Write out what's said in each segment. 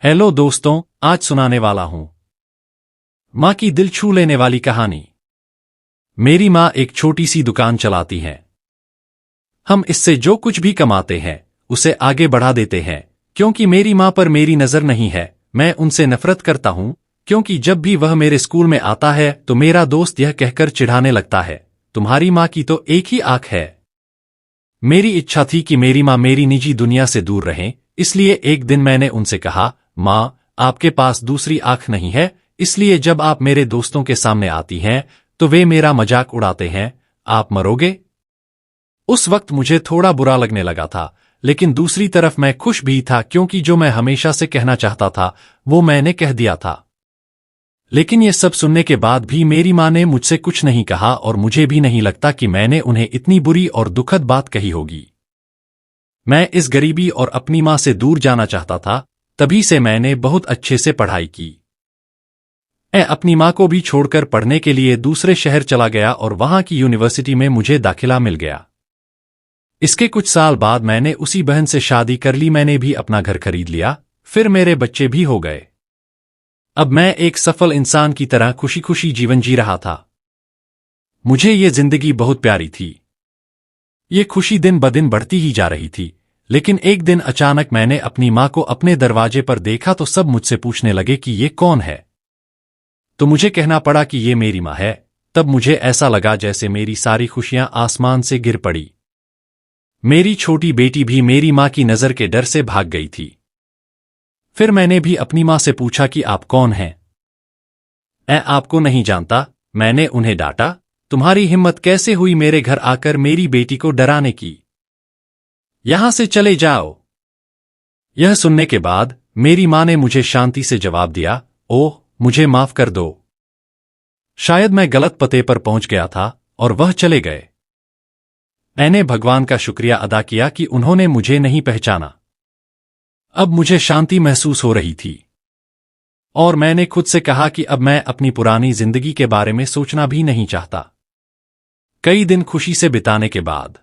Hello दोस्तों, आज सुनाने वाला हूं मां की दिल छू लेने वाली कहानी। मेरी मां एक छोटी सी दुकान चलाती हैं। हम इससे जो कुछ भी कमाते हैं उसे आगे बढ़ा देते हैं। क्योंकि मेरी मां पर मेरी नजर नहीं है, मैं उनसे नफरत करता हूं। क्योंकि जब भी वह मेरे स्कूल में आता है तो मेरा दोस्त यह कहकर चिढ़ाने लगता है, तुम्हारी मां की तो एक ही आंख है। मेरी इच्छा थी कि मेरी मां मेरी निजी दुनिया से दूर रहें, इसलिए एक दिन मैंने उनसे कहा, मां, आपके पास दूसरी आंख नहीं है, इसलिए जब आप मेरे दोस्तों के सामने आती हैं तो वे मेरा मजाक उड़ाते हैं, आप मरोगे। उस वक्त मुझे थोड़ा बुरा लगने लगा था, लेकिन दूसरी तरफ मैं खुश भी था क्योंकि जो मैं हमेशा से कहना चाहता था वो मैंने कह दिया था। लेकिन ये सब सुनने के बाद भी मेरी मां ने मुझसे कुछ नहीं कहा और मुझे भी नहीं लगता कि मैंने उन्हें इतनी बुरी और दुखद बात कही होगी। मैं इस गरीबी और अपनी मां से दूर जाना चाहता था, तभी से मैंने बहुत अच्छे से पढ़ाई की। मैं अपनी मां को भी छोड़कर पढ़ने के लिए दूसरे शहर चला गया और वहां की यूनिवर्सिटी में मुझे दाखिला मिल गया। इसके कुछ साल बाद मैंने उसी बहन से शादी कर ली। मैंने भी अपना घर खरीद लिया, फिर मेरे बच्चे भी हो गए। अब मैं एक सफल इंसान की तरह खुशी खुशी जीवन जी रहा था। मुझे ये जिंदगी बहुत प्यारी थी। ये खुशी दिन ब दिन बढ़ती ही जा रही थी। लेकिन एक दिन अचानक मैंने अपनी मां को अपने दरवाजे पर देखा तो सब मुझसे पूछने लगे कि ये कौन है। तो मुझे कहना पड़ा कि ये मेरी मां है। तब मुझे ऐसा लगा जैसे मेरी सारी खुशियां आसमान से गिर पड़ी। मेरी छोटी बेटी भी मेरी मां की नजर के डर से भाग गई थी। फिर मैंने भी अपनी मां से पूछा कि आप कौन हैं? मैं आपको नहीं जानता, मैंने उन्हें डांटा। तुम्हारी हिम्मत कैसे हुई मेरे घर आकर मेरी बेटी को डराने की? यहां से चले जाओ। यह सुनने के बाद मेरी मां ने मुझे शांति से जवाब दिया, ओह, मुझे माफ कर दो। शायद मैं गलत पते पर पहुंच गया था और वह चले गए। मैंने भगवान का शुक्रिया अदा किया कि उन्होंने मुझे नहीं पहचाना। अब मुझे शांति महसूस हो रही थी और मैंने खुद से कहा कि अब मैं अपनी पुरानी जिंदगी के बारे में सोचना भी नहीं चाहता। कई दिन खुशी से बिताने के बाद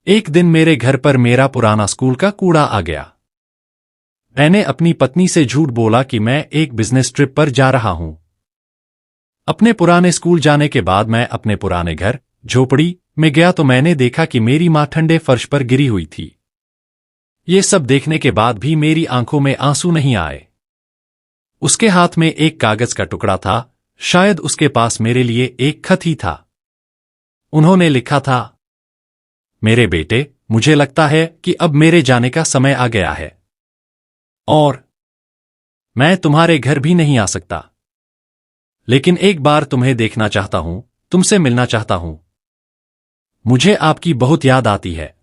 एक दिन मेरे घर पर मेरा पुराना स्कूल का कूड़ा आ गया। मैंने अपनी पत्नी से झूठ बोला कि मैं एक बिजनेस ट्रिप पर जा रहा हूं। अपने पुराने स्कूल जाने के बाद मैं अपने पुराने घर झोपड़ी में गया तो मैंने देखा कि मेरी मां ठंडे फर्श पर गिरी हुई थी। ये सब देखने के बाद भी मेरी आंखों में आंसू नहीं आए। उसके हाथ में एक कागज का टुकड़ा था, शायद उसके पास मेरे लिए एक खत ही था। उन्होंने लिखा था, मेरे बेटे, मुझे लगता है कि अब मेरे जाने का समय आ गया है और मैं तुम्हारे घर भी नहीं आ सकता। लेकिन एक बार तुम्हें देखना चाहता हूं, तुमसे मिलना चाहता हूं। मुझे आपकी बहुत याद आती है।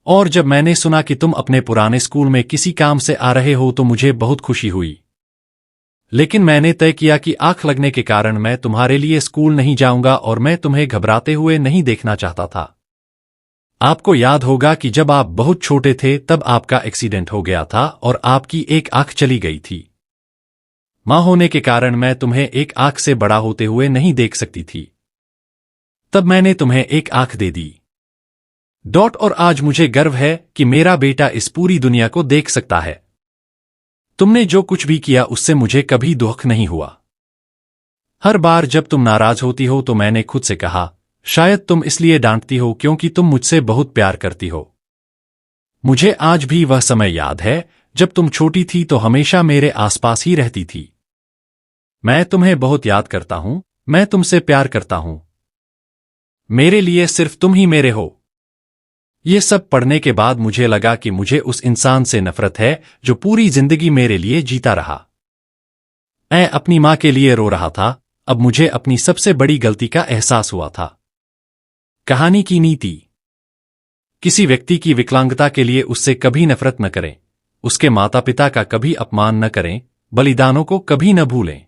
और जब मैंने सुना कि तुम अपने पुराने स्कूल में किसी काम से आ रहे हो तो मुझे बहुत खुशी हुई। लेकिन मैंने तय किया कि आंख लगने के कारण मैं तुम्हारे लिए स्कूल नहीं जाऊंगा और मैं तुम्हें घबराते हुए नहीं देखना चाहता था। आपको याद होगा कि जब आप बहुत छोटे थे तब आपका एक्सीडेंट हो गया था और आपकी एक आंख चली गई थी। मां होने के कारण मैं तुम्हें एक आंख से बड़ा होते हुए नहीं देख सकती थी। तब मैंने तुम्हें एक आंख दे दी। और आज मुझे गर्व है कि मेरा बेटा इस पूरी दुनिया को देख सकता है। तुमने जो कुछ भी किया उससे मुझे कभी दुख नहीं हुआ। हर बार जब तुम नाराज होती हो तो मैंने खुद से कहा, शायद तुम इसलिए डांटती हो क्योंकि तुम मुझसे बहुत प्यार करती हो। मुझे आज भी वह समय याद है जब तुम छोटी थी तो हमेशा मेरे आसपास ही रहती थी। मैं तुम्हें बहुत याद करता हूं, मैं तुमसे प्यार करता हूं। मेरे लिए सिर्फ तुम ही मेरे हो। ये सब पढ़ने के बाद मुझे लगा कि मुझे उस इंसान से नफरत है जो पूरी जिंदगी मेरे लिए जीता रहा। मैं अपनी मां के लिए रो रहा था। अब मुझे अपनी सबसे बड़ी गलती का एहसास हुआ था। कहानी की नीति, किसी व्यक्ति की विकलांगता के लिए उससे कभी नफरत न करें, उसके माता पिता का कभी अपमान न करें, बलिदानों को कभी न भूलें।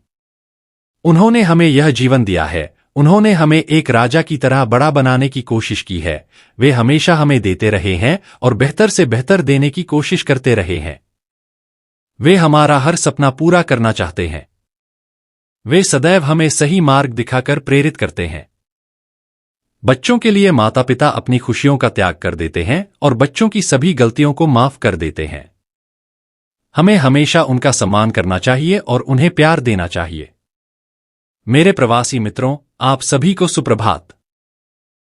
उन्होंने हमें यह जीवन दिया है, उन्होंने हमें एक राजा की तरह बड़ा बनाने की कोशिश की है। वे हमेशा हमें देते रहे हैं और बेहतर से बेहतर देने की कोशिश करते रहे हैं। वे हमारा हर सपना पूरा करना चाहते हैं। वे सदैव हमें सही मार्ग दिखाकर प्रेरित करते हैं। बच्चों के लिए माता पिता अपनी खुशियों का त्याग कर देते हैं और बच्चों की सभी गलतियों को माफ कर देते हैं। हमें हमेशा उनका सम्मान करना चाहिए और उन्हें प्यार देना चाहिए। मेरे प्रवासी मित्रों, आप सभी को सुप्रभात।